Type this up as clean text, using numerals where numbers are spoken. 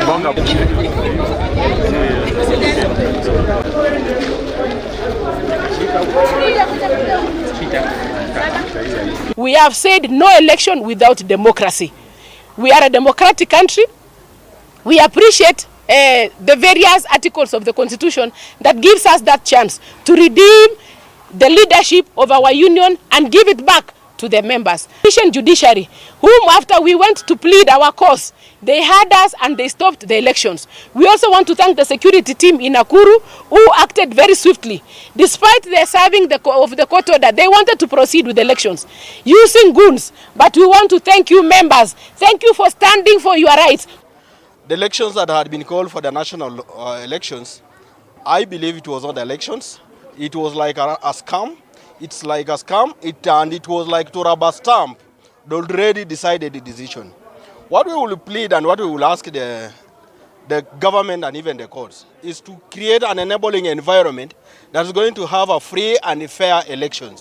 We have said no election without democracy. We are a democratic country. We appreciate the various articles of the Constitution that gives us that chance to redeem the leadership of our union and give it back to the members. Judiciary, whom after we went to plead our cause, they heard us and they stopped the elections. We also want to thank the security team in Nakuru who acted very swiftly. Despite their serving of the court order, they wanted to proceed with the elections using goons. But we want to thank you members. Thank you for standing for your rights. The elections that had been called for the national elections, I believe it was not the elections. It was like a scam. It's like a scam, and it was like to rubber stamp. They already decided the decision. What we will plead and what we will ask the government and even the courts is to create an enabling environment that is going to have a free and fair elections.